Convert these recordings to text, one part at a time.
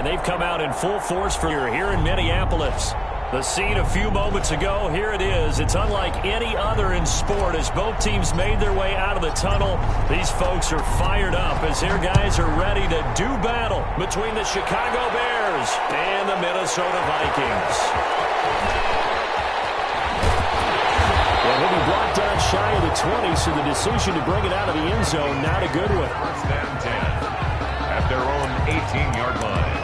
And they've come out in full force for here in Minneapolis. The scene a few moments ago, here it is. It's unlike any other in sport as both teams made their way out of the tunnel. These folks are fired up as their guys are ready to do battle between the Chicago Bears and the Minnesota Vikings. Well, he'll be brought down shy of the 20, so the decision to bring it out of the end zone, not a good one. First and 10 at their own 18-yard line.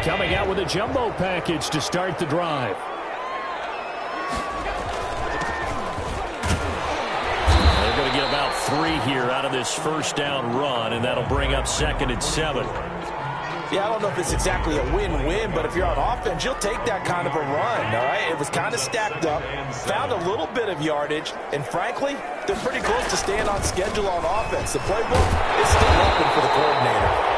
Coming out with a jumbo package to start the drive. They're going to get about 3 here out of this first down run, and that'll bring up 2nd and 7. Yeah, I don't know if it's exactly a win-win, but if you're on offense, you'll take that kind of a run, all right? It was kind of stacked up, found a little bit of yardage, and frankly, they're pretty close to staying on schedule on offense. The playbook is still open for the coordinator.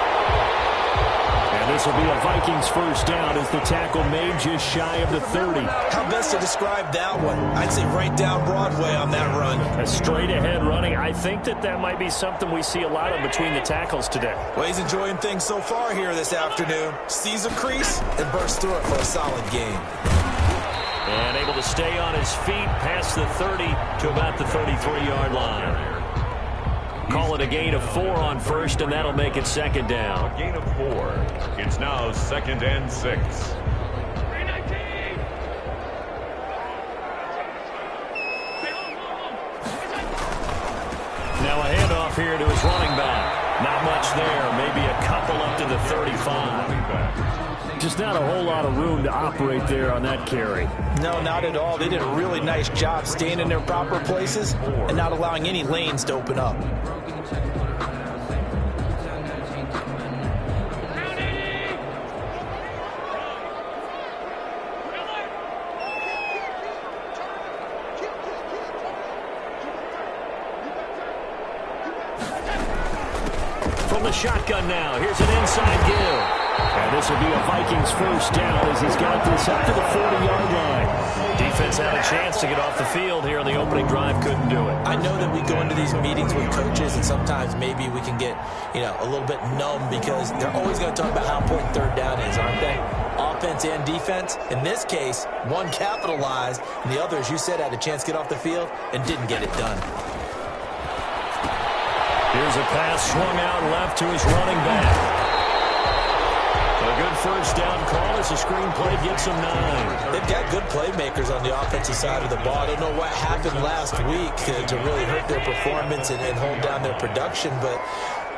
And this will be a Vikings first down as the tackle made just shy of the 30. How best to describe that one? I'd say right down Broadway on that run. A straight-ahead running. I think that might be something we see a lot of between the tackles today. Well, he's enjoying things so far here this afternoon. Sees a crease and bursts through it for a solid game. And able to stay on his feet past the 30 to about the 33-yard line. Call it a gain of 4 on first, and that'll make it 2nd down. A gain of 4. It's now 2nd and 6. Now a handoff here to his running back. Not much there. Maybe a couple up to the 35. Just not a whole lot of room to operate there on that carry. No, not at all. They did a really nice job staying in their proper places and not allowing any lanes to open up. From the shotgun now, here's an inside give. And this will be a Vikings first down as he's got this up to the 40-yard line. Defense had a chance to get off the field here on the opening drive, couldn't do it. I know that we go into these meetings with coaches, and sometimes maybe we can get, a little bit numb because they're always going to talk about how important third down is, aren't they? Offense and defense. In this case, one capitalized, and the other, as you said, had a chance to get off the field and didn't get it done. Here's a pass swung out left to his running back. A good first down call as the screenplay gets him 9. They've got good playmakers on the offensive side of the ball. I don't know what happened last week to really hurt their performance and hold down their production, but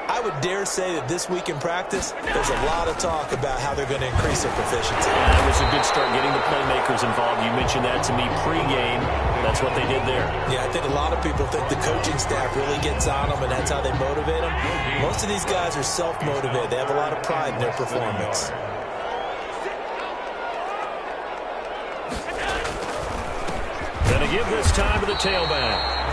I would dare say that this week in practice, there's a lot of talk about how they're going to increase their proficiency. Yeah, it was a good start getting the playmakers involved. You mentioned that to me pregame. That's what they did there. Yeah, I think a lot of people think the coaching staff really gets on them, and that's how they motivate them. Most of these guys are self-motivated. They have a lot of pride in their performance. Gonna give this time to the tailback.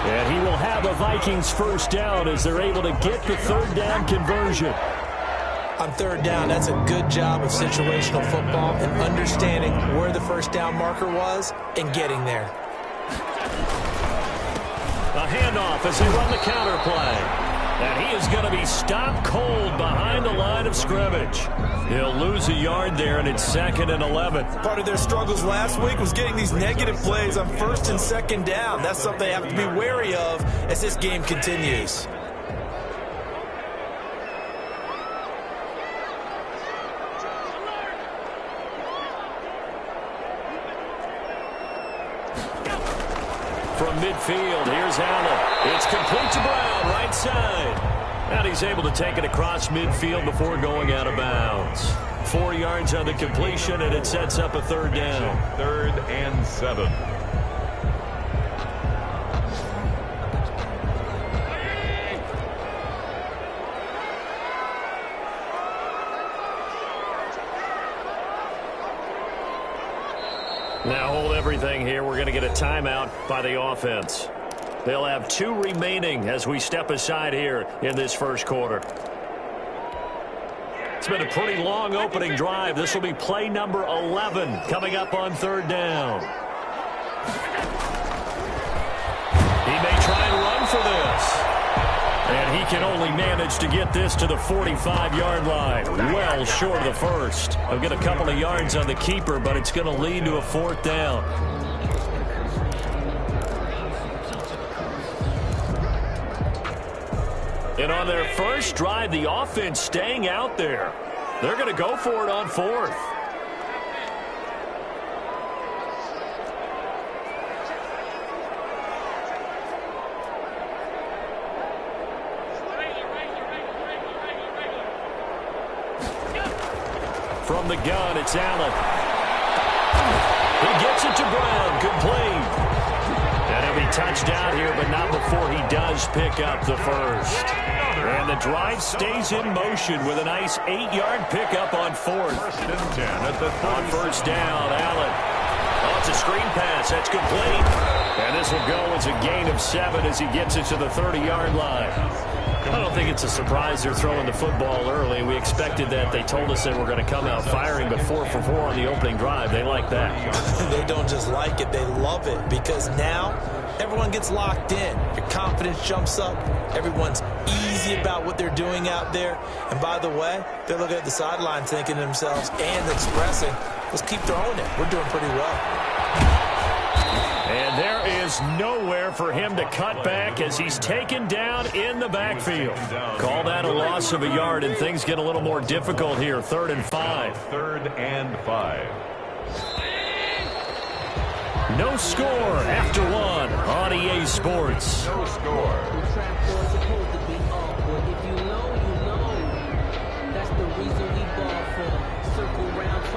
And he will have a Vikings first down as they're able to get the third down conversion. On third down, that's a good job of situational football and understanding where the first down marker was and getting there. A handoff as they run the counter play. And he is going to be stopped cold behind the line of scrimmage. He'll lose a yard there, and it's 2nd and 11. Part of their struggles last week was getting these negative plays on 1st and 2nd down. That's something they have to be wary of as this game continues. From midfield, here's Allen. It's complete to Brown, right side. And he's able to take it across midfield before going out of bounds. 4 yards on the completion, and it sets up a third down. 3rd and 7. Now hold everything here. We're going to get a timeout by the offense. They'll have 2 remaining as we step aside here in this first quarter. It's been a pretty long opening drive. This will be play number 11 coming up on third down. And he can only manage to get this to the 45-yard line. Well short of the first. He'll get a couple of yards on the keeper, but it's going to lead to a 4th down. And on their first drive, the offense staying out there. They're going to go for it on 4th. From the gun, it's Allen. He gets it to Brown, complete. And he'll be touched out here, but not before he does pick up the first. And the drive stays in motion with a nice 8-yard pickup on 4th. On first down, Allen. Oh, it's a screen pass. That's complete. And this will go as a gain of 7 as he gets it to the 30-yard line. I don't think it's a surprise they're throwing the football early. We expected that. They told us they were going to come out firing, but 4 for 4 on the opening drive. They like that. They don't just like it. They love it because now everyone gets locked in. Your confidence jumps up. Everyone's easy about what they're doing out there. And by the way, they're looking at the sideline thinking to themselves and expressing, let's keep throwing it. We're doing pretty well. And there is nowhere for him to cut back as he's taken down in the backfield. Call that a loss of a yard, and things get a little more difficult here. 3rd and 5. 3rd and 5. No score after 1 on EA Sports. No score.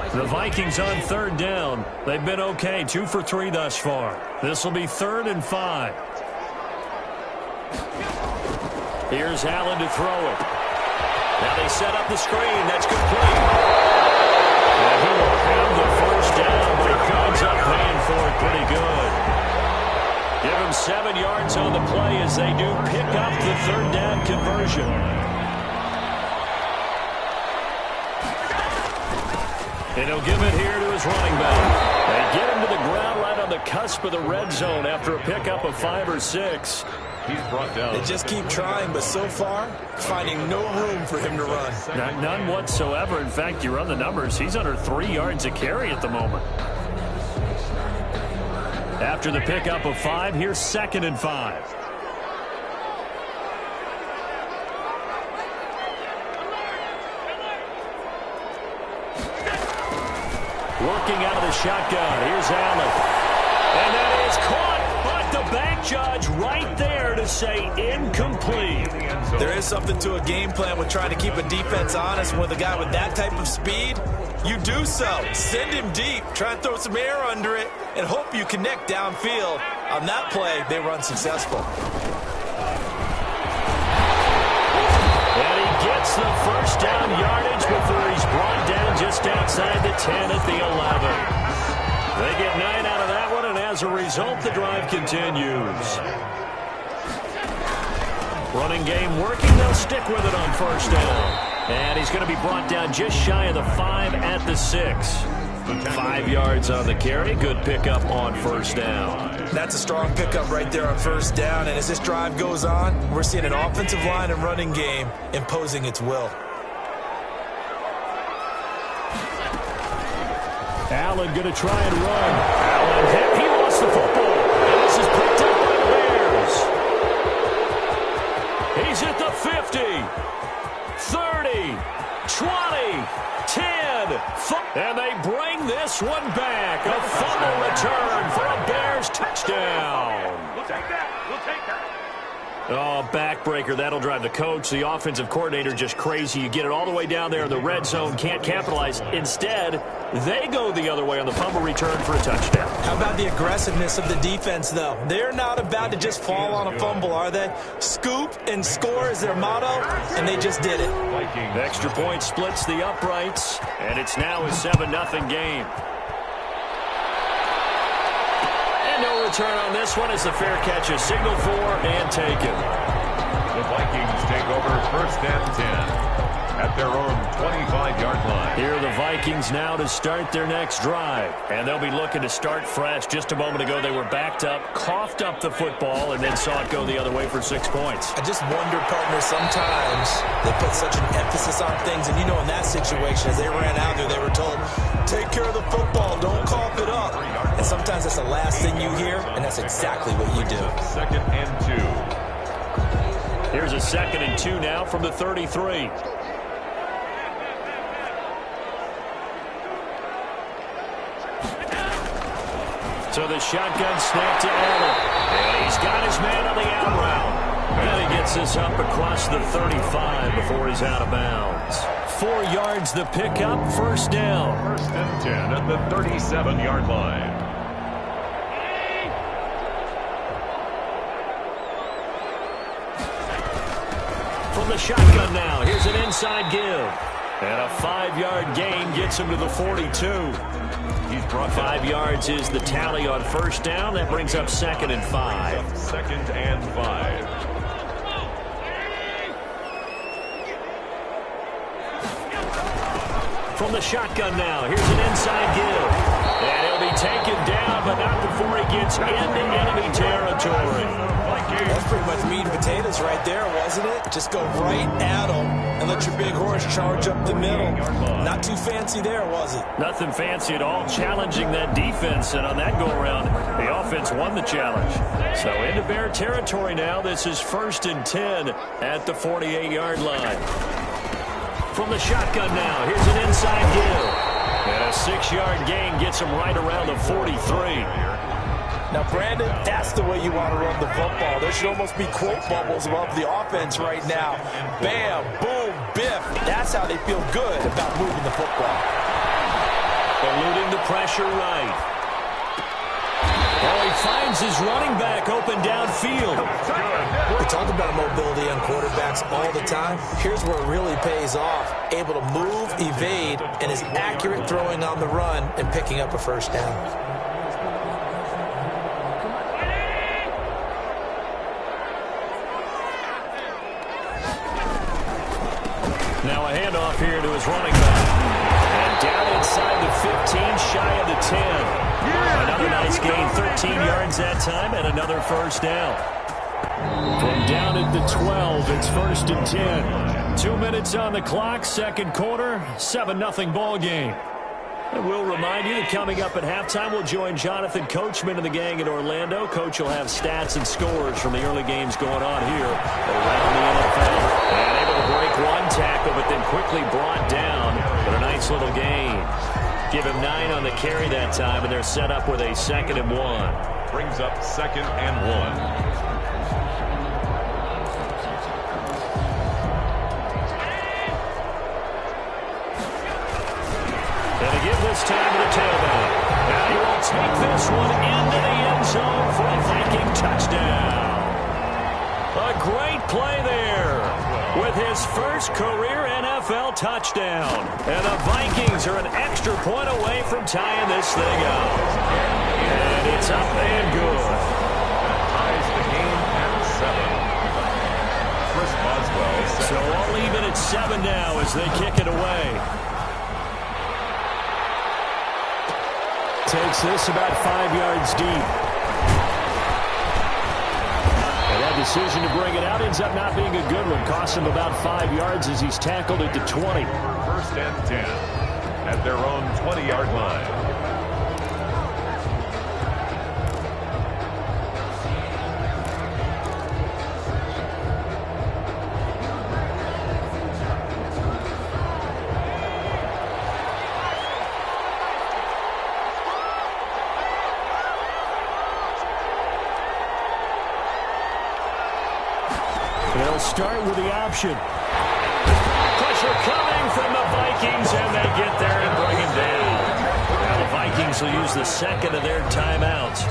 The Vikings on 3rd down. They've been okay, 2 for 3 thus far. This will be 3rd and 5. Here's Allen to throw it. Now they set up the screen. That's complete. And he will have the first down, but he comes up paying for it pretty good. Give him 7 yards on the play as they do pick up the 3rd down conversion. And he'll give it here to his running back. They get him to the ground right on the cusp of the red zone after a pickup of 5 or 6. He's brought down. They just keep trying, but so far, finding no room for him to run. None whatsoever. In fact, you run the numbers. He's under 3 yards a carry at the moment. After the pickup of 5, here's 2nd and 5. Working out of the shotgun. Here's Allen. And that is caught, but the back judge right there to say incomplete. There is something to a game plan with trying to keep a defense honest. With a guy with that type of speed, you do so. Send him deep. Try and throw some air under it and hope you connect downfield. On that play, they were unsuccessful. And he gets the first down yardage before he's brought down just outside the 10 at the 11. They get 9 out of that one, and as a result, the drive continues. Running game working. They'll stick with it on first down. And he's going to be brought down just shy of the 5 at the 6. 5 yards on the carry. Good pickup on first down. That's a strong pickup right there on first down. And as this drive goes on, we're seeing an offensive line and running game imposing its will. Allen going to try and run. Allen hit. He lost the football. And this is picked up by the Bears. He's at the 50, 30, 20, 10. And they bring this one back. A fumble return for a Bears touchdown. We'll take that. We'll take that. Oh, backbreaker. That'll drive the coach, the offensive coordinator, just crazy. You get it all the way down there in the red zone, can't capitalize. Instead, they go the other way on the fumble return for a touchdown. How about the aggressiveness of the defense, though? They're not about to just fall on a fumble, are they? Scoop and score is their motto, and they just did it. Extra point splits the uprights, and it's now a 7-0 game. No return on this one as the fair catch is signaled for and taken. The Vikings take over 1st and 10. at their own 25-yard line. Here are the Vikings now to start their next drive. And they'll be looking to start fresh. Just a moment ago, they were backed up, coughed up the football, and then saw it go the other way for 6 points. I just wonder, partner, sometimes they put such an emphasis on things. And, you know, in that situation, as they ran out there, they were told, take care of the football, don't cough it up. And sometimes that's the last thing you hear, and that's exactly what you do. 2nd and 2. Here's a 2nd and 2 now from the 33. So the shotgun snap to Allen. And he's got his man on the out route. And he gets this up across the 35 before he's out of bounds. 4 yards the pickup, first down. 1st and 10 at the 37-yard line. From the shotgun now, here's an inside give. And a 5-yard gain gets him to the 42. He's brought 5 yards is the tally on first down. That brings up 2nd and 5. 2nd and 5. From the shotgun now, here's an inside give. And he'll be taken down, but not before he gets into enemy territory. That's pretty much meat and potatoes right there, wasn't it? Just go right at them and let your big horse charge up the middle. Not too fancy there, was it? Nothing fancy at all, challenging that defense, and on that go-around, the offense won the challenge. So into Bear territory now. This is 1st and 10 at the 48-yard line. From the shotgun now, here's an inside give. And a 6-yard gain gets him right around the 43. Now, Brandon, that's the way you want to run the football. There should almost be quote bubbles above the offense right now. Bam, boom, biff. That's how they feel good about moving the football. Eluding the pressure right. Oh, he finds his running back open downfield. We talk about mobility on quarterbacks all the time. Here's where it really pays off. Able to move, evade, and is accurate throwing on the run and picking up a first down. Now a handoff here to his running back. And down inside the 15, shy of the 10. Another nice gain, 13 yards that time, and another first down. From down at the 12, it's 1st and 10. 2 minutes on the clock, second quarter, 7-0 ball game. And we'll remind you that coming up at halftime, we'll join Jonathan Coachman and the gang in Orlando. Coach will have stats and scores from the early games going on here around the NFL. And able to break one tackle, but then quickly brought down with a nice little gain. Give him 9 on the carry that time, and they're set up with a 2nd and 1. Brings up 2nd and 1. And a give this time to the tailback. Now he will take this one into the end zone for a Viking touchdown. A great play there with his first career NFL touchdown. And the Vikings are an extra point away from tying this thing up. And it's up and good. Ties the game at 7. Chris Boswell. So all even at 7 now as they kick it away. Takes this about 5 yards deep. And that decision to bring it out ends up not being a good one. Costs him about 5 yards as he's tackled at the 20. 1st and 10 at their own 20-yard line. They'll start with the option. Pressure coming from the Vikings, and they get there and bring him down. Now the Vikings will use the 2nd of their timeouts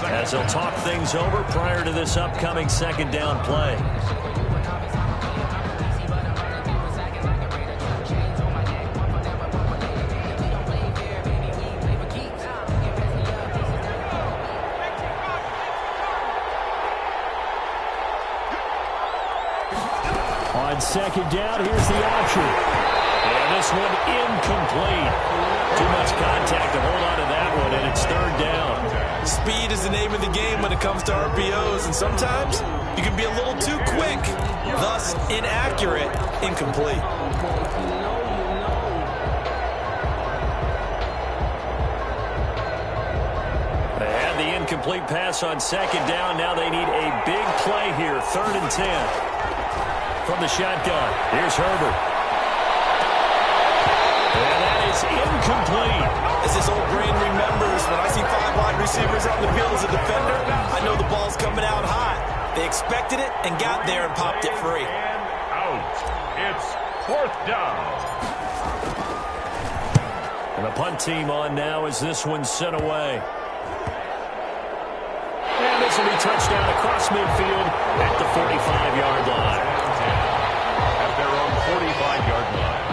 as they'll talk things over prior to this upcoming 2nd down play. On second down, here's the option. And this one incomplete. Too much contact to hold on to that one, and it's third down. Speed is the name of the game when it comes to RPOs, and sometimes you can be a little too quick, thus inaccurate, incomplete. They had the incomplete pass on second down. Now they need a big play here, 3rd and 10. From the shotgun, here's Herbert. And that is incomplete. As this old brain remembers, when I see 5 wide receivers on the field as a defender, I know the ball's coming out hot. They expected it and got there and popped it free. And out. It's 4th down. And the punt team on now as this one's sent away. And this will be touchdown across midfield at the 45-yard line. At their own 45-yard line.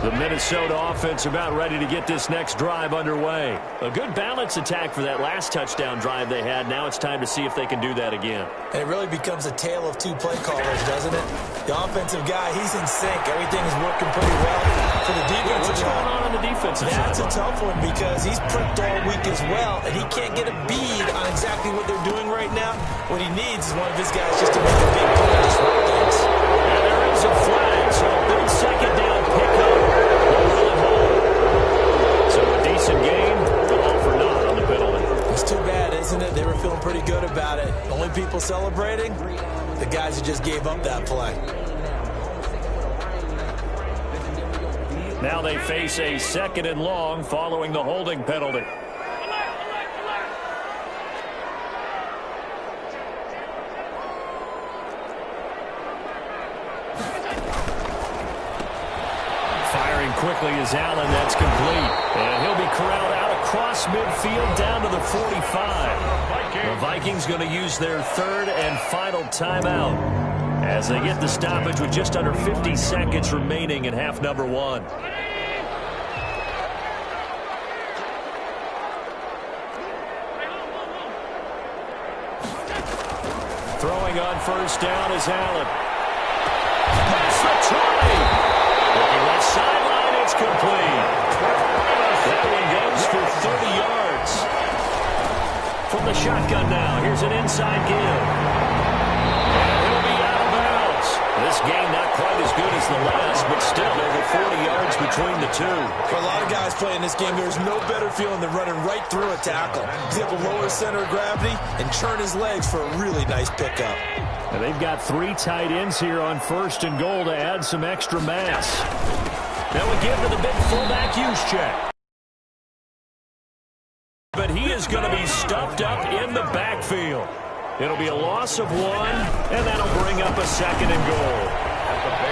The Minnesota offense about ready to get this next drive underway. A good balance attack for that last touchdown drive they had. Now it's time to see if they can do that again. And it really becomes a tale of 2 play callers, doesn't it? The offensive guy, he's in sync. Everything is working pretty well. For the defensive What's going on the defensive side? That's a tough one because he's prepped all week as well, and he can't get a bead on exactly what they're doing right now. What he needs is one of his guys just to make a big play and disrupt things. And there is a flag, so a big second down pickup. So a decent game, but all for naught on the penalty. It's too bad, isn't it? They were feeling pretty good about it. Only people celebrating, the guys who just gave up that play. Now they face a 2nd and long following the holding penalty. Firing quickly is Allen. That's complete. And he'll be corralled out across midfield down to the 45. The Vikings going to use their 3rd and final timeout as they get the stoppage with just under 50 seconds remaining in half number 1. Throwing on first down is Allen. Pass for Troy. Looking left sideline, it's complete. That one goes for 30 yards. From the shotgun now, here's an inside give. And he'll be out of bounds. This game not quite as good as the last, but still over 40 yards between the two. For a lot of guys playing this game, there's no better feeling than running right through a tackle. He's able to lower his center of gravity and churn his legs for a really nice pickup. And they've got 3 tight ends here on 1st and goal to add some extra mass. Now we give to the big fullback use check. But he is going to be stuffed up in the backfield. It'll be a loss of 1, and that'll bring up a 2nd and goal.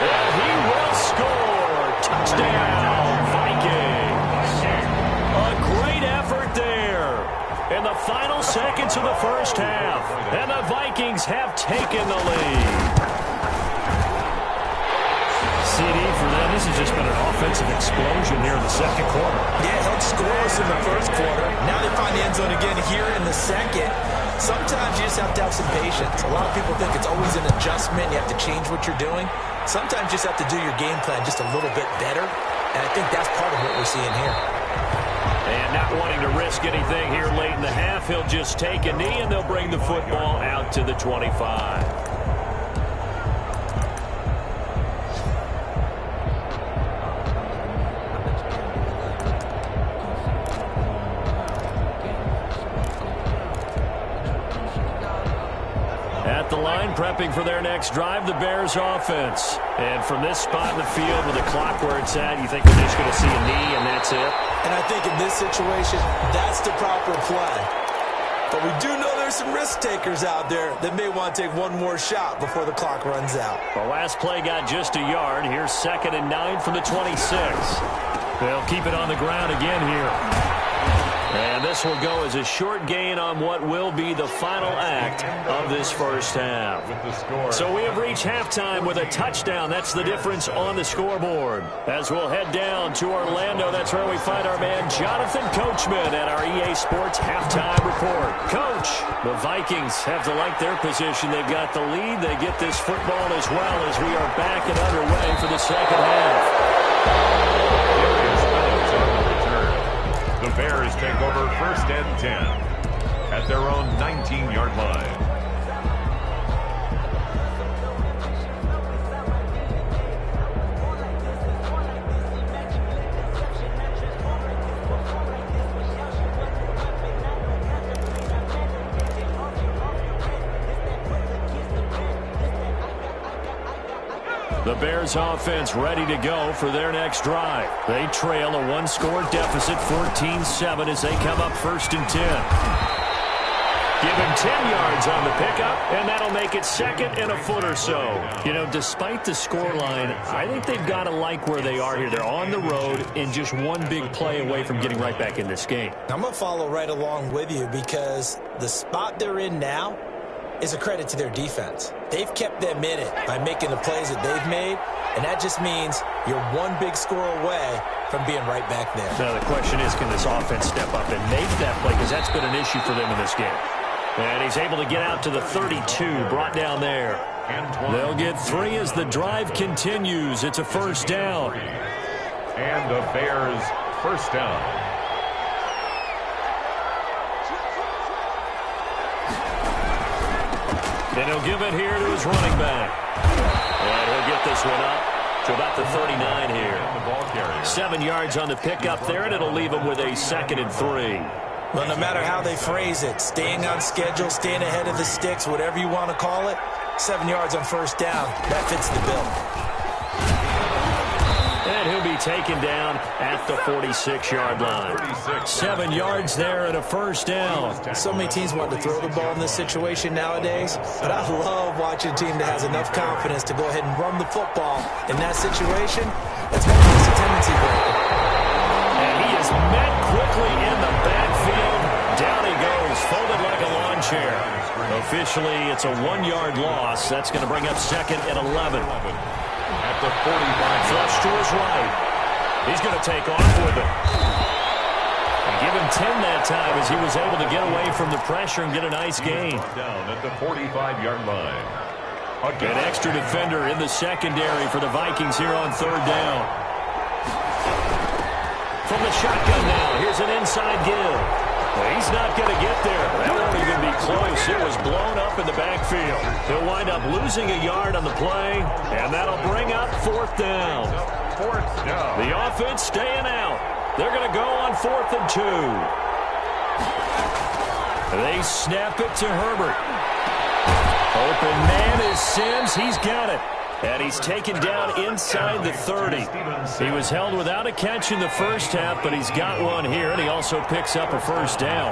And he will score. Touchdown, Vikings. A great effort there. In the final seconds of the first half, and the Vikings have taken the lead. CD for them. This has just been an offensive explosion here in the 2nd quarter. Yeah, held scoreless in the 1st quarter. Now they find the end zone again here in the 2nd. Sometimes you just have to have some patience. A lot of people think it's always an adjustment. You have to change what you're doing. Sometimes you just have to do your game plan just a little bit better. And I think that's part of what we're seeing here. And not wanting to risk anything here late in the half, he'll just take a knee, and they'll bring the football out to the 25. At the line, prepping for their next drive, the Bears offense. And from this spot in the field with the clock where it's at, you think we're just going to see a knee and that's it? And I think in this situation, that's the proper play. But we do know there's some risk takers out there that may want to take one more shot before the clock runs out. The last play got just a yard. Here's 2nd and 9 from the 26. They'll keep it on the ground again here. And this will go as a short gain on what will be the final act of this first half. So we have reached halftime with a touchdown. That's the difference on the scoreboard. As we'll head down to Orlando, that's where we find our man Jonathan Coachman at our EA Sports Halftime Report. Coach, the Vikings have to like their position. They've got the lead. They get this football as well as we are back and underway for the second half. The Bears take over 1st and 10 at their own 19-yard line. The Bears offense ready to go for their next drive. They trail a one-score deficit, 14-7, as they come up 1st and 10. Give him 10 yards on the pickup, and that'll make it 2nd and a foot or so. You know, despite the scoreline, I think they've got to like where they are here. They're on the road and just one big play away from getting right back in this game. I'm going to follow right along with you because the spot they're in now is a credit to their defense. They've kept them in it by making the plays that they've made, and that just means you're one big score away from being right back there. Now the question is, can this offense step up and make that play? Because that's been an issue for them in this game. And he's able to get out to the 32, brought down there. They'll get 3 as the drive continues. It's a first down. And the Bears first down. And he'll give it here to his running back. And he'll get this one up to about the 39 here. 7 yards on the pickup there, and it'll leave him with a 2nd and 3. Well, no matter how they phrase it, staying on schedule, staying ahead of the sticks, whatever you want to call it, 7 yards on first down, that fits the bill. And he'll be taken down at the 46-yard line. 7 yards there and a first down. So many teams want to throw the ball in this situation nowadays, but I love watching a team that has enough confidence to go ahead and run the football in that situation. That's what makes a tendency breaker. And he is met quickly in the backfield. Down he goes, folded like a lawn chair. Officially, it's a 1-yard loss. That's going to bring up 2nd and 11. At the 45. Flush to his right. He's going to take off with it. And give him 10 that time as he was able to get away from the pressure and get a nice gain. Down at the 45-yard line. An extra defender in the secondary for the Vikings here on 3rd down. From the shotgun now, here's an inside give. Well, he's not going to get there. That won't even be close. It was blown up in the backfield. He'll wind up losing a yard on the play, and that'll bring up 4th down. 4th down. The offense staying out. They're going to go on 4th and 2. They snap it to Herbert. Open man is Sims. He's got it. And he's taken down inside the 30. He was held without a catch in the first half, but he's got one here, and he also picks up a first down.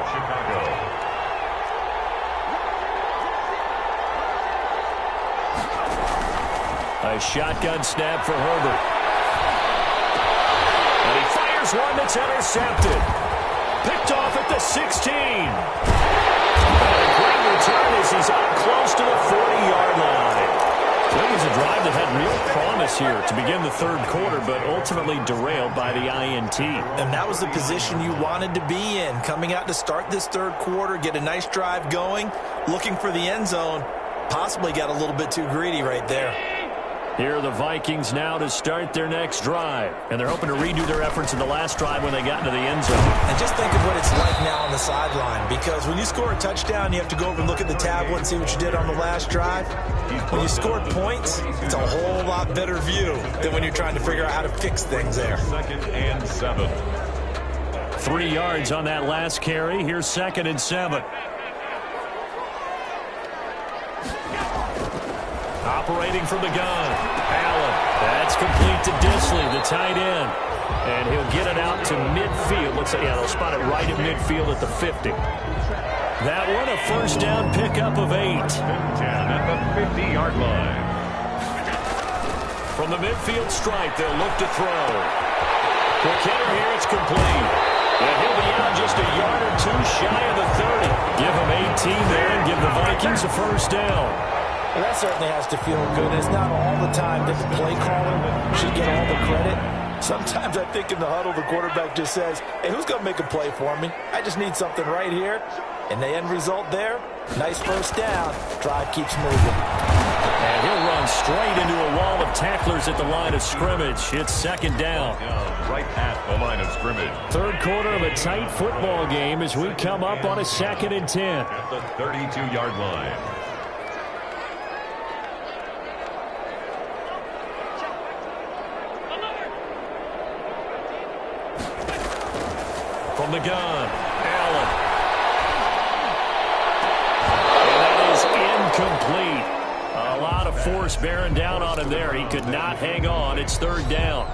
A shotgun snap for Herbert. And he fires one that's intercepted. Picked off at the 16. And a great return as he's up close to the 40-yard line. It was a drive that had real promise here to begin the 3rd quarter, but ultimately derailed by the INT. And that was the position you wanted to be in, coming out to start this 3rd quarter, get a nice drive going, looking for the end zone. Possibly got a little bit too greedy right there. Here are the Vikings now to start their next drive. And they're hoping to redo their efforts in the last drive when they got into the end zone. And just think of what it's like now on the sideline, because when you score a touchdown, you have to go over and look at the tablet and see what you did on the last drive. When you scored points, it's a whole lot better view than when you're trying to figure out how to fix things there. 2nd and 7. 3 yards on that last carry. Here's 2nd and 7. Operating from the gun. Allen. That's complete to Disley, the tight end. And he'll get it out to midfield. Looks like, yeah, they'll spot it right at midfield at the 50. That one, a first down pickup of 8. 10 at the 50-yard line. From the midfield stripe, they'll look to throw. Quick hitter here, it's complete. And he'll be out just a yard or two shy of the 30. Give him 18 there and give the Vikings a first down. Well, that certainly has to feel good. It's not all the time that the play caller should get all the credit. Sometimes I think in the huddle, the quarterback just says, hey, who's going to make a play for me? I just need something right here. And the end result there, nice first down. Drive keeps moving. And he'll run straight into a wall of tacklers at the line of scrimmage. It's second down. Right at the line of scrimmage. Third quarter of a tight football game as we come up on a 2nd and 10. At the 32-yard line. From the gun, Allen. And that is incomplete. A lot of force bearing down on him there. He could not hang on. It's third down.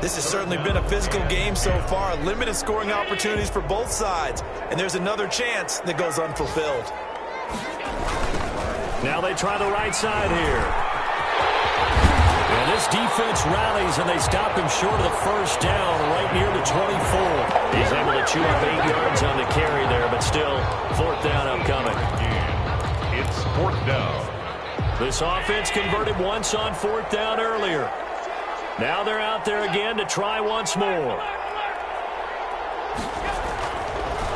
This has certainly been a physical game so far. Limited scoring opportunities for both sides. And there's another chance that goes unfulfilled. Now they try the right side here. And this defense rallies, and they stop him short of the first down right near the 24. He's able to chew up 8 yards on the carry there, but still, fourth down upcoming. It's fourth down. This offense converted once on fourth down earlier. Now they're out there again to try once more.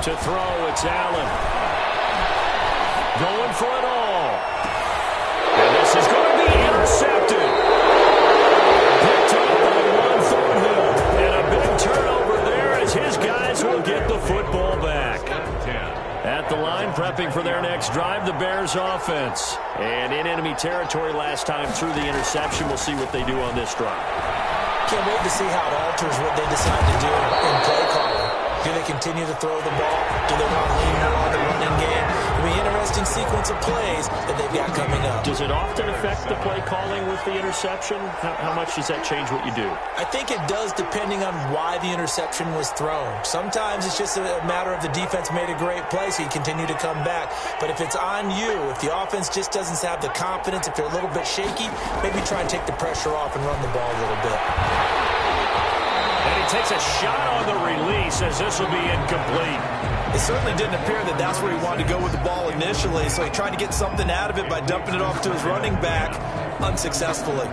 To throw, it's Allen. Going for it all. And this is going to be intercepted. Picked up by Juan Thornhill. And a big turnover there as his guys will get the football back. At the line, prepping for their next drive, the Bears offense. And in enemy territory last time through the interception. We'll see what they do on this drive. Can't wait to see how it alters what they decide to do in play calling. Do they continue to throw the ball? Do they want to lean more on the running game? It'll be an interesting sequence of plays that they've got coming up. Does it often affect the play calling with the interception? How much does that change what you do? I think it does depending on why the interception was thrown. Sometimes it's just a matter of the defense made a great play, so you continue to come back. But if it's on you, if the offense just doesn't have the confidence, if they're a little bit shaky, maybe try and take the pressure off and run the ball a little bit. And he takes a shot on the release as this will be incomplete. It certainly didn't appear that that's where he wanted to go with the ball initially, so he tried to get something out of it by dumping it off to his running back unsuccessfully.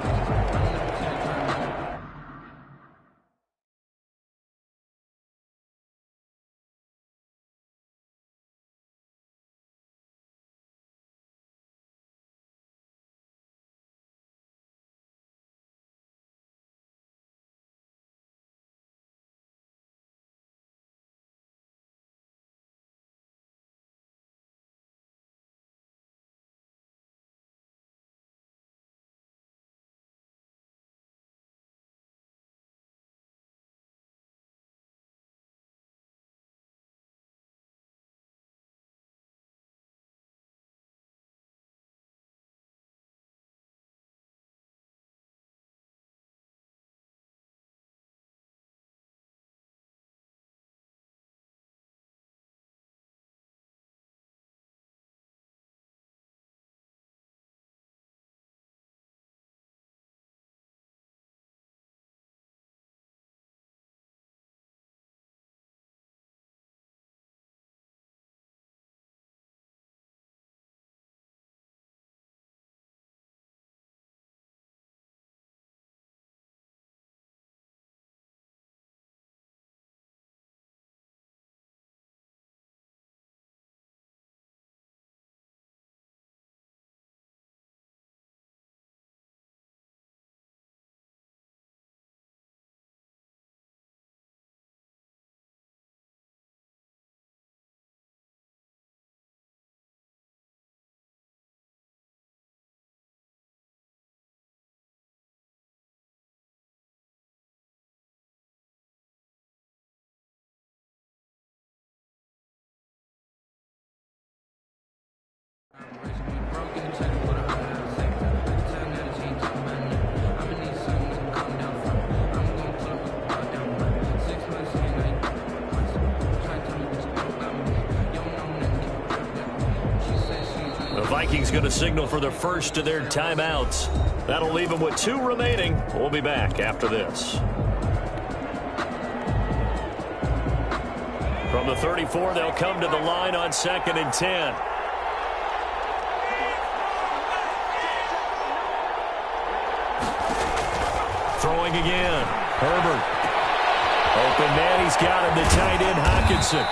The Vikings going to signal for the first of their timeouts. That'll leave them with 2 remaining. We'll be back after this. From the 34, they'll come to the line on 2nd and 10. Throwing again. Herbert. Open man, he's got him. The tight end, Hockenson.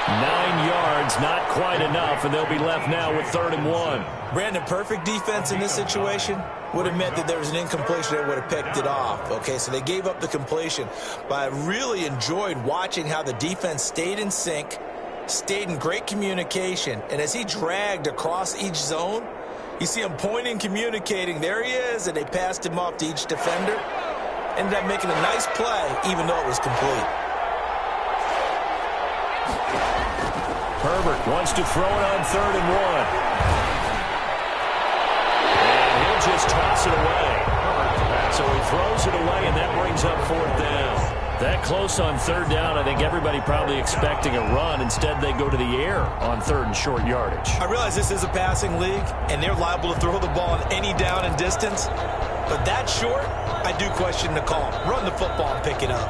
9 yards, not quite enough, and they'll be left now with 3rd and 1. Brandon, perfect defense in this situation would have meant that there was an incompletion that would have picked it off. Okay, so they gave up the completion, but I really enjoyed watching how the defense stayed in sync, stayed in great communication, and as he dragged across each zone, you see him pointing, communicating. There he is, and they passed him off to each defender. Ended up making a nice play, even though it was complete. Herbert wants to throw it on 3rd and 1. And he'll just toss it away. So he throws it away, and that brings up 4th down. That close on 3rd down, I think everybody probably expecting a run. Instead, they go to the air on 3rd and short yardage. I realize this is a passing league, and they're liable to throw the ball on any down and distance. But that short, I do question the call. Run the football and pick it up.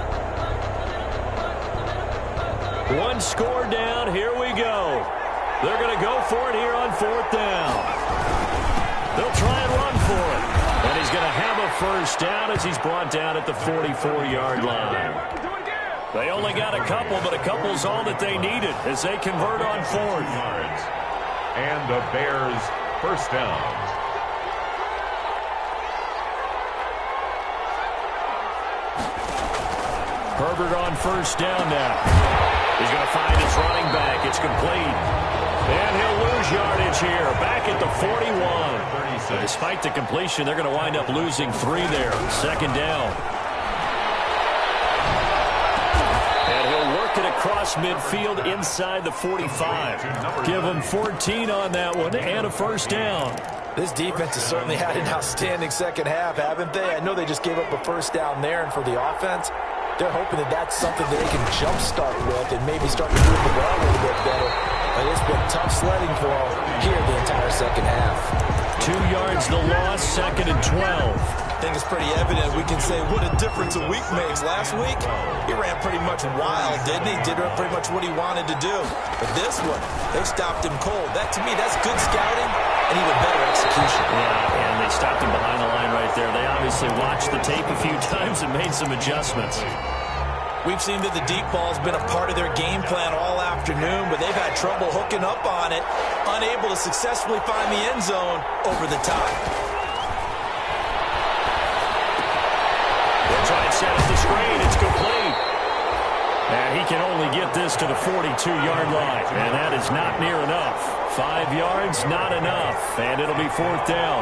One score down. Here we go. They're going to go for it here on 4th down. They'll try and run for it. And he's going to have a 1st down as he's brought down at the 44-yard line. They only got a couple, but a couple's all that they needed as they convert on 4th. And the Bears 1st down. Herbert on 1st down now. He's going to find his running back. It's complete. And he'll lose yardage here. Back at the 41. So despite the completion, they're going to wind up losing 3 there. 2nd down. And he'll work it across midfield inside the 45. Give him 14 on that one and a 1st down. This defense has certainly had an outstanding second half, haven't they? I know they just gave up a 1st down there, and for the offense, they're hoping that that's something that they can jumpstart with and maybe start to move the ball a little bit better. But it's been tough sledding for them here the entire second half. 2 yards the loss, 2nd and 12. I think it's pretty evident. We can say what a difference a week makes. Last week, he ran pretty much wild, didn't he? Did pretty much what he wanted to do. But this one, they stopped him cold. That, to me, that's good scouting and even better execution. Yeah, and they stopped him behind the line right there. They obviously watched the tape a few times and made some adjustments. We've seen that the deep ball's been a part of their game plan all afternoon, but they've had trouble hooking up on it, unable to successfully find the end zone over the top. They'll try and set up the screen. It's complete. And he can only get this to the 42-yard line, and that is not near enough. 5 yards, not enough, and it'll be 4th down.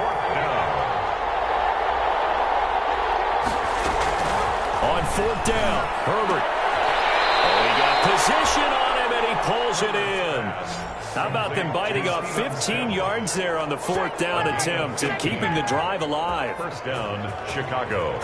On 4th down, Herbert. Oh, he got position on him, and he pulls it in. How about them biting off 15 yards there on the 4th down attempt and keeping the drive alive? 1st down, Chicago.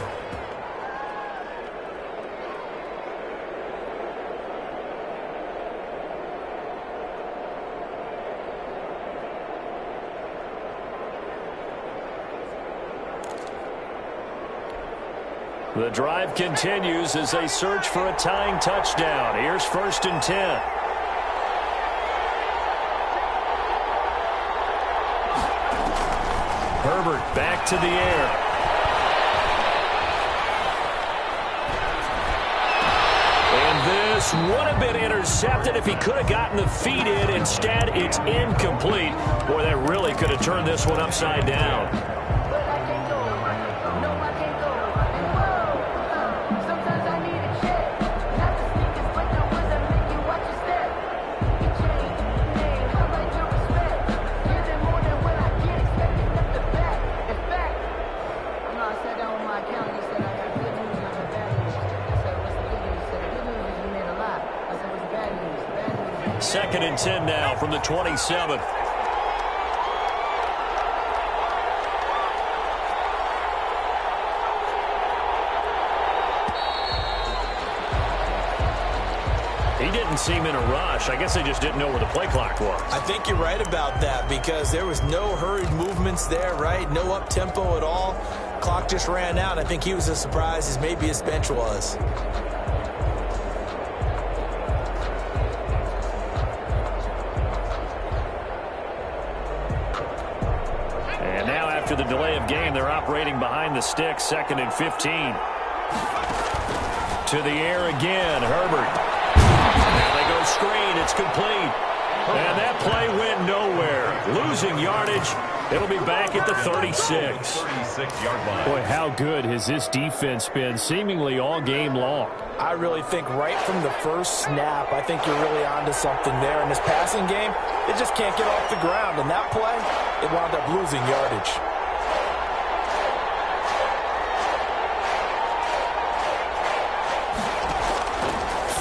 The drive continues as they search for a tying touchdown. Here's 1st and 10. Herbert back to the air. And this would have been intercepted if he could have gotten the feet in. Instead, it's incomplete. Boy, that really could have turned this one upside down. Second and 10 now from the 27. He didn't seem in a rush. I guess they just didn't know where the play clock was. I think you're right about that because there was no hurried movements there, right? No up-tempo at all. Clock just ran out. I think he was as surprised as maybe his bench was. after the delay of game. They're operating behind the sticks, 2nd and 15. To the air again, Herbert. Now they go screen. It's complete. And that play went nowhere. Losing yardage. It'll be back at the 36. 36-yard line. Boy, how good has this defense been seemingly all game long? I really think right from the first snap, I think you're really onto something there. In this passing game, it just can't get off the ground. And that play, it wound up losing yardage.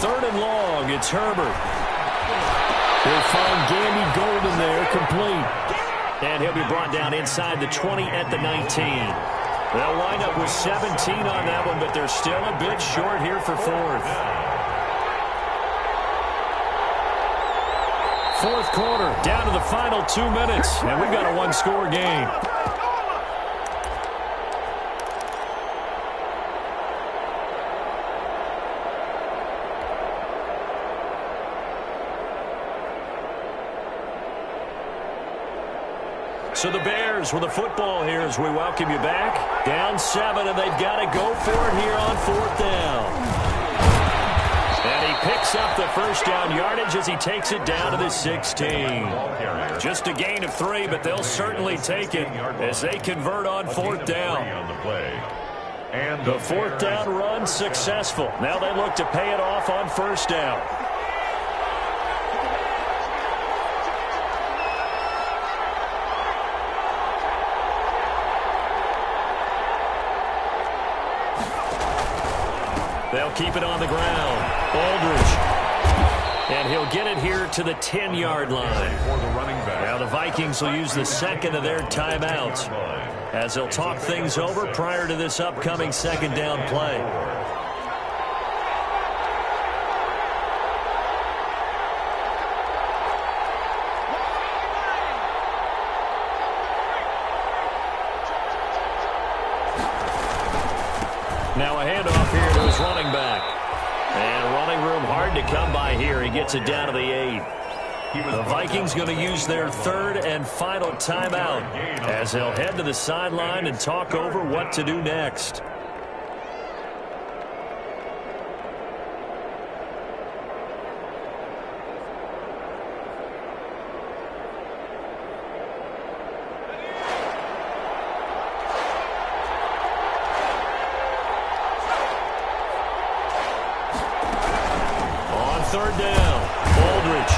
Third and long, it's Herbert. They'll find Gandy Golden there, complete. And he'll be brought down inside the 20 at the 19. They'll wind up with 17 on that one, but they're still a bit short here for 4th. 4th quarter, down to the final 2 minutes, and we've got a one-score game. So the Bears with the football here as we welcome you back. Down 7, and they've got to go for it here on 4th down. And he picks up the first down yardage as he takes it down to the 16. Just a gain of 3, but they'll certainly take it as they convert on 4th down. And the 4th down run successful. Now they look to pay it off on 1st down. They'll keep it on the ground. Aldridge. And he'll get it here to the 10-yard line. Now the Vikings will use the 2nd of their timeouts as they'll talk things over prior to this upcoming 2nd down play. Now a handoff here to his running back. And running room hard to come by here. He gets it down to the 8. The Vikings going to use their 3rd and final timeout as they'll head to the sideline and talk over what to do next. Third down, Aldridge.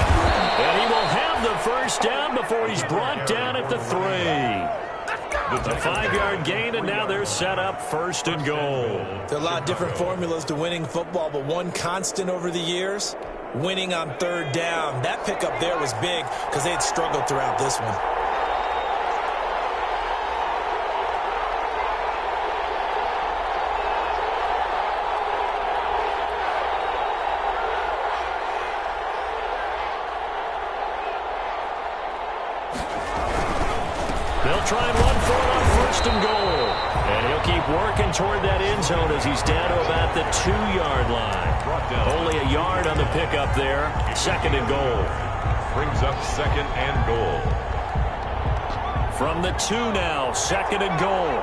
And he will have the first down before he's brought down at the 3. A 5-yard gain, and now they're set up 1st and goal. There are a lot of different formulas to winning football, but one constant over the years, winning on 3rd down. That pickup there was big because they had struggled throughout this one. They'll try and run for it on 1st and goal. And he'll keep working toward that end zone as he's down to about the 2-yard line. Only a yard on the pickup there. 2nd and goal. Brings up 2nd and goal. From the 2 now, 2nd and goal.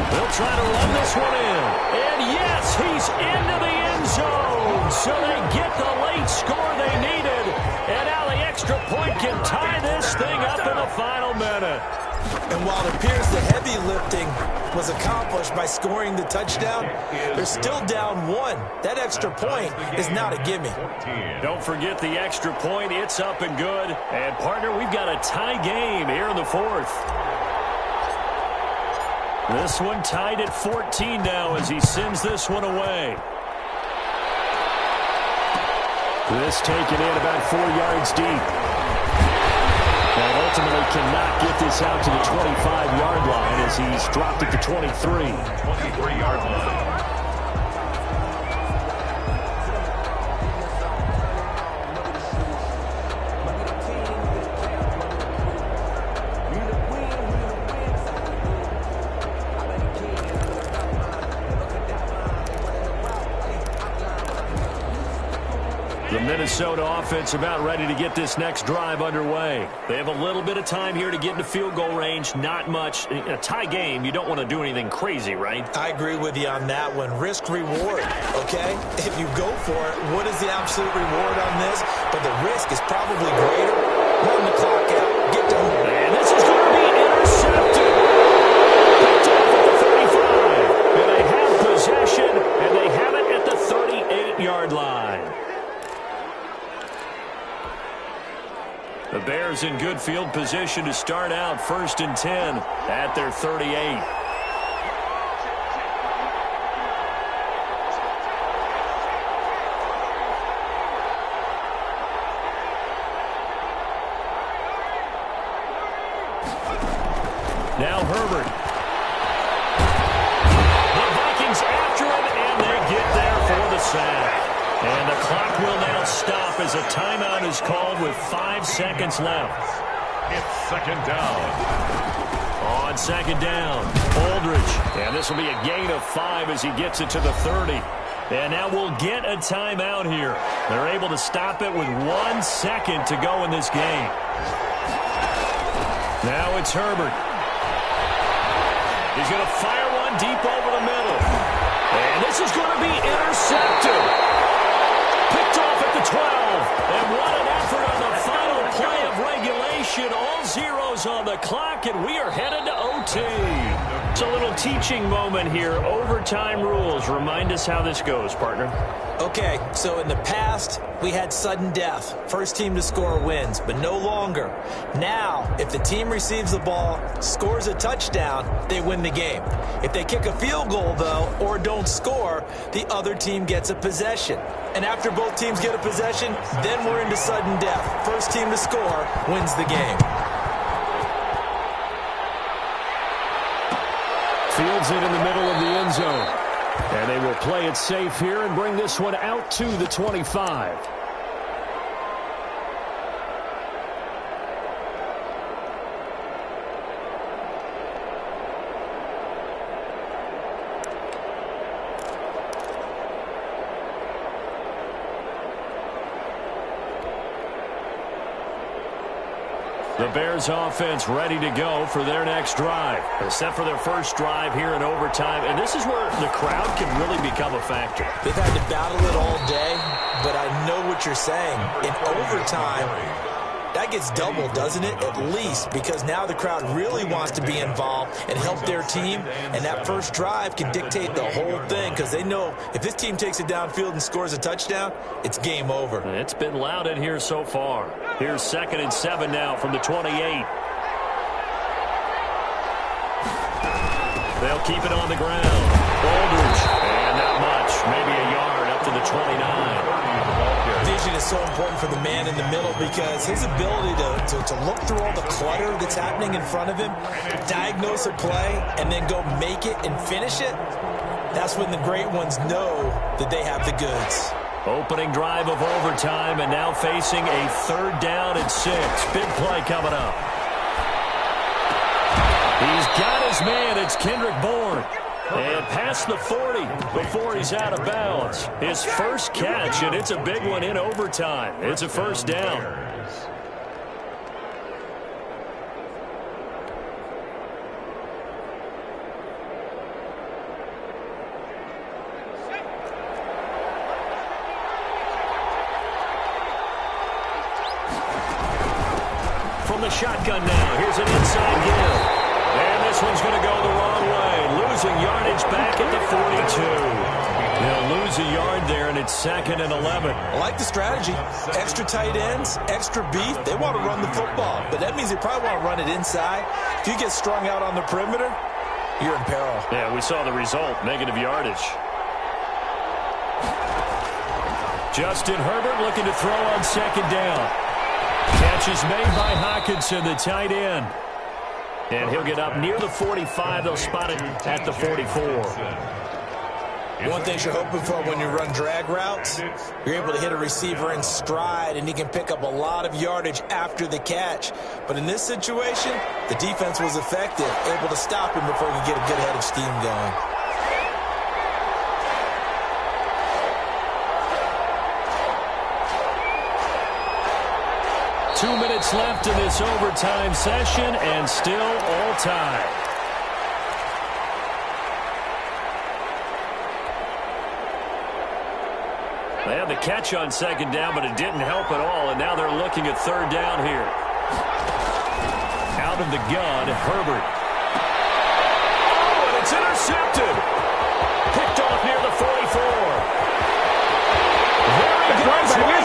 They'll try to run this one in. And yes, he's into the end zone. So they get the late score they needed. And now the extra point can tie this thing up in the final minute. And while it appears the heavy lifting was accomplished by scoring the touchdown, they're still down 1. That extra point is not a gimme. Don't forget the extra point. It's up and good. And, partner, we've got a tie game here in the 4th. This one tied at 14 now as he sends this one away. This taken in about 4 yards deep. And ultimately cannot get this out to the 25-yard line as he's dropped at the 23. 23-yard line. Minnesota offense about ready to get this next drive underway. They have a little bit of time here to get into field goal range, not much. In a tie game, you don't want to do anything crazy, right? I agree with you on that one. Risk reward, okay? If you go for it, what is the absolute reward on this? But the risk is probably greater. Run the clock out. Get to home. And this is going to be intercepted. Picked off at the 35. And they have possession, and they have it at the 38-yard line. The Bears in good field position to start out 1st and 10 at their 38. Now Herbert. The Vikings after him, and they get there for the sack. And the clock will now stop as a timeout is called with 5 seconds left. It's 2nd down. On 2nd down, Aldridge. And this will be a gain of 5 as he gets it to the 30. And now we'll get a timeout here. They're able to stop it with 1 second to go in this game. Now it's Herbert. He's going to fire one deep over the middle. And this is going to be intercepted. Picked off at the 12. And what an effort on the final play of regulation. All zeros on the clock, and we are headed to OT. It's a little teaching moment here. Overtime rules. Remind us how this goes, partner. Okay, so in the past, we had sudden death. First team to score wins, but no longer. Now, if the team receives the ball, scores a touchdown, they win the game. If they kick a field goal, though, or don't score, the other team gets a possession. And after both teams get a possession, then we're into sudden death. First team to score wins the game. Fields it in the middle of the end zone. And they will play it safe here and bring this one out to the 25. The Bears offense ready to go for their next drive. Except for their first drive here in overtime. And this is where the crowd can really become a factor. They've had to battle it all day, but I know what you're saying. In overtime, that gets doubled, doesn't it? At least, because now the crowd really wants to be involved and help their team. And that first drive can dictate the whole thing because they know if this team takes it downfield and scores a touchdown, it's game over. It's been loud in here so far. Here's 2nd and 7 now from the 28. They'll keep it on the ground. Aldridge. And not much. Maybe a yard up to the 29. Vision is so important for the man in the middle because his ability to look through all the clutter that's happening in front of him, diagnose a play, and then go make it and finish it, that's when the great ones know that they have the goods. Opening drive of overtime and now facing a 3rd down and 6. Big play coming up. He's got his man. It's Kendrick Bourne. And past the 40 before he's out of bounds. His first catch, and it's a big one in overtime. It's a 1st down. From the shotgun now, here's an inside give. And this one's going to go the wrong way. Losing yardage back at the 42. They'll lose a yard there, and it's 2nd and 11. I like the strategy. Extra tight ends, extra beef. They want to run the football, but that means they probably want to run it inside. If you get strung out on the perimeter, you're in peril. Yeah, we saw the result, negative yardage. Justin Herbert looking to throw on 2nd down. Catch is made by Hockenson, the tight end. And he'll get up near the 45. They'll spot it at the 44. One thing you're hoping for when you run drag routes, you're able to hit a receiver in stride, and he can pick up a lot of yardage after the catch. But in this situation, the defense was effective, able to stop him before he could get a good head of steam going. 2 minutes left in this overtime session, and still all time. They had the catch on second down, but it didn't help at all, and now they're looking at third down here. Out of the gun, Herbert. Oh, and it's intercepted. Picked off near the 44. There he goes.